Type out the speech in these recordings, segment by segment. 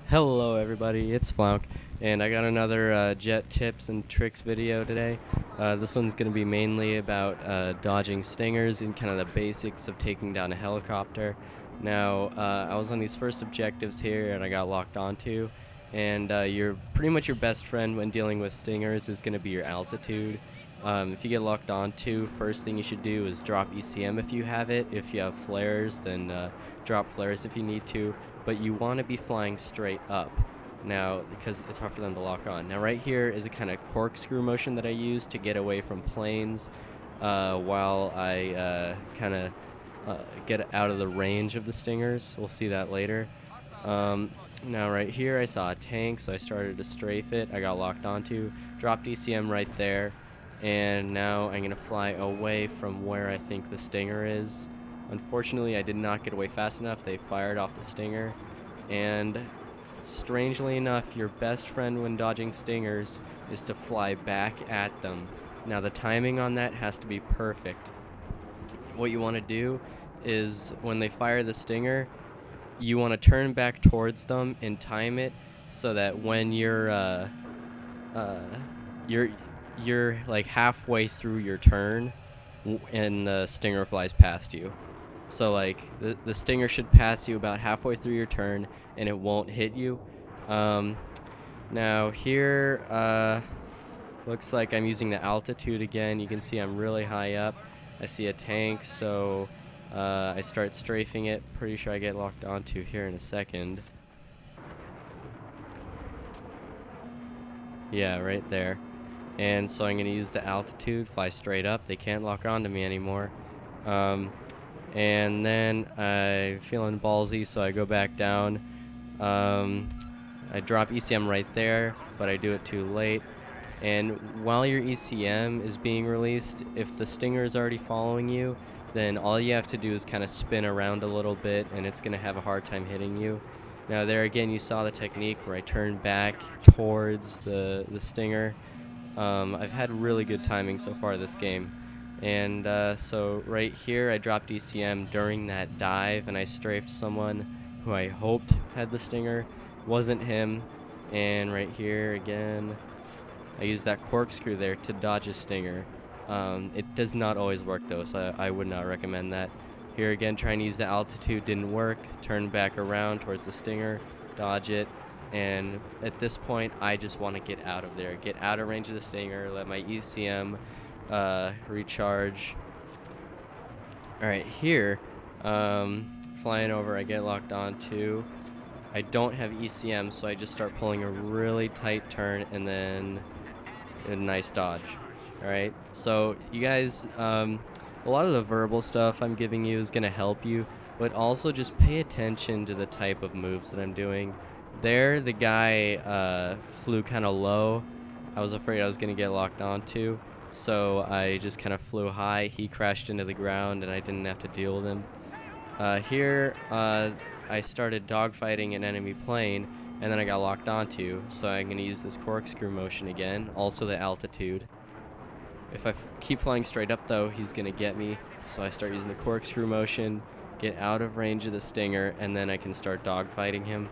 Hello everybody, it's Flaunk, and I got another jet tips and tricks video today. This one's going to be mainly about dodging stingers and kind of the basics of taking down a helicopter. Now, I was on these first objectives here and I got locked onto, and pretty much your best friend when dealing with stingers is going to be your altitude. If you get locked onto, first thing you should do is drop ECM if you have it. If you have flares, then drop flares if you need to. But you want to be flying straight up now because it's hard for them to lock on. Now right here is a kind of corkscrew motion that I use to get away from planes while I kind of get out of the range of the stingers. We'll see that later. Now right here I saw a tank, so I started to strafe it. I got locked onto, dropped ECM right there, and now I'm going to fly away from where I think the stinger is. Unfortunately, I did not get away fast enough. They fired off the stinger, and strangely enough, your best friend when dodging stingers is to fly back at them. Now the timing on that has to be perfect. What you want to do is when they fire the stinger, you want to turn back towards them and time it so that when you're like halfway through your turn and the stinger flies past you. So like the stinger should pass you about halfway through your turn and it won't hit you. Now here looks like I'm using the altitude again. You can see I'm really high up. I see a tank, so I start strafing it. Pretty sure I get locked onto here in a second. Yeah, right there. And so I'm going to use the altitude, fly straight up. They can't lock onto me anymore. And then I'm feeling ballsy, so I go back down. I drop ECM right there, but I do it too late. And while your ECM is being released, if the stinger is already following you, then all you have to do is kind of spin around a little bit, and it's going to have a hard time hitting you. Now there again, you saw the technique where I turn back towards the stinger. I've had really good timing so far this game. And so right here I dropped ECM during that dive and I strafed someone who I hoped had the stinger. Wasn't him. And right here again I used that corkscrew there to dodge a stinger. It does not always work though, so I would not recommend that. Here again, trying to use the altitude didn't work. Turn back around towards the stinger, dodge it, and at this point I just want to get out of there, get out of range of the stinger, let my ECM recharge. Alright, here flying over, I get locked onto. I don't have ECM, so I just start pulling a really tight turn and then a nice dodge. Alright, so you guys, a lot of the verbal stuff I'm giving you is going to help you, but also just pay attention to the type of moves that I'm doing. There, the guy flew kind of low. I was afraid I was going to get locked onto, so I just kind of flew high. He crashed into the ground, and I didn't have to deal with him. Here, I started dogfighting an enemy plane, and then I got locked onto, so I'm going to use this corkscrew motion again, also the altitude. If I keep flying straight up, though, he's going to get me, so I start using the corkscrew motion, get out of range of the stinger, and then I can start dogfighting him.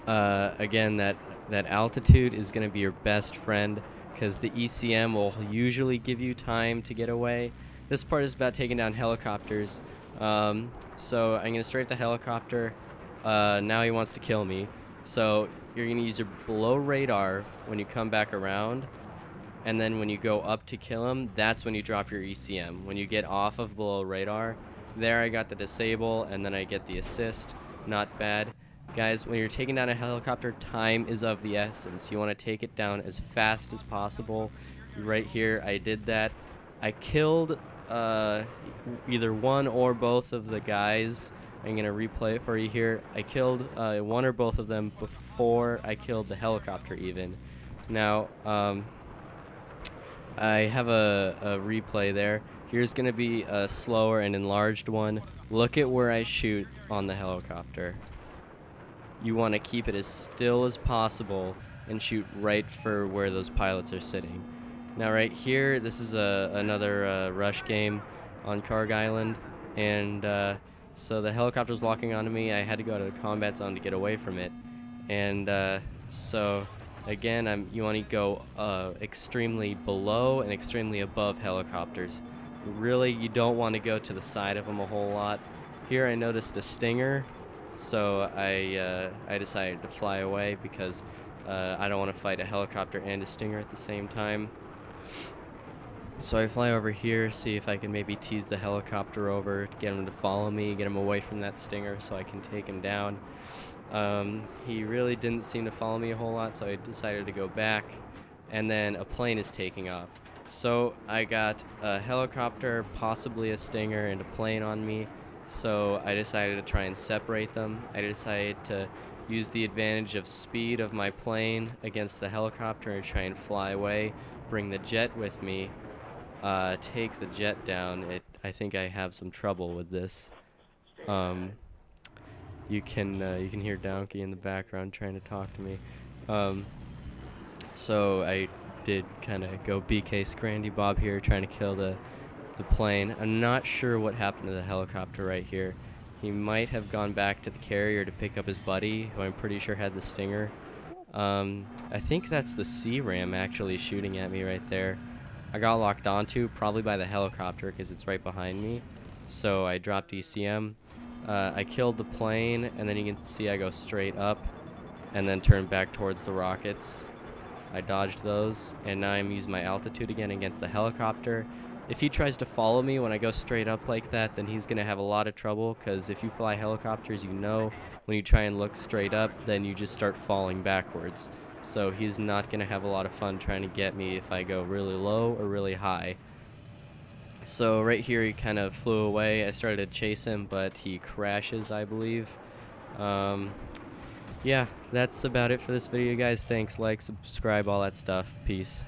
Again, that altitude is going to be your best friend because the ECM will usually give you time to get away. This part is about taking down helicopters. So I'm going to strafe the helicopter. Now he wants to kill me. So you're going to use your below radar when you come back around. And then when you go up to kill him, that's when you drop your ECM. When you get off of below radar, there I got the disable, and then I get the assist. Not bad. Guys, when you're taking down a helicopter, time is of the essence. You want to take it down as fast as possible. Right here, I did that. I killed either one or both of the guys. I'm going to replay it for you here. I killed one or both of them before I killed the helicopter even. Now, I have a replay there. Here's going to be a slower and enlarged one. Look at where I shoot on the helicopter. You want to keep it as still as possible and shoot right for where those pilots are sitting. Now right here, this is another rush game on Karg Island, and So the helicopter was locking onto me. I had to go to the combat zone to get away from it. And so again, you want to go extremely below and extremely above helicopters. Really, you don't want to go to the side of them a whole lot. Here I noticed a stinger, so I decided to fly away because I don't want to fight a helicopter and a stinger at the same time. So I fly over here, see if I can maybe tease the helicopter over, get him to follow me, get him away from that stinger so I can take him down. He really didn't seem to follow me a whole lot, so I decided to go back, and then a plane is taking off. So I got a helicopter, possibly a stinger, and a plane on me, so I decided to try and separate them. I decided to use the advantage of speed of my plane against the helicopter and try and fly away, bring the jet with me, take the jet down. I think I have some trouble with this. You can hear Donkey in the background trying to talk to me. So I did kind of go BK Scrandy Bob here, trying to kill the plane. I'm not sure what happened to the helicopter right here. He might have gone back to the carrier to pick up his buddy, who I'm pretty sure had the stinger. I think that's the C-Ram actually shooting at me right there. I got locked onto, probably by the helicopter because it's right behind me. So I dropped ECM. I killed the plane, and then you can see I go straight up and then turn back towards the rockets. I dodged those, and now I'm using my altitude again against the helicopter. If he tries to follow me when I go straight up like that, then he's going to have a lot of trouble, because if you fly helicopters, you know when you try and look straight up, then you just start falling backwards. So he's not going to have a lot of fun trying to get me if I go really low or really high. So right here he kind of flew away. I started to chase him, but he crashes, I believe. Yeah, that's about it for this video, guys. Thanks, like, subscribe, all that stuff. Peace.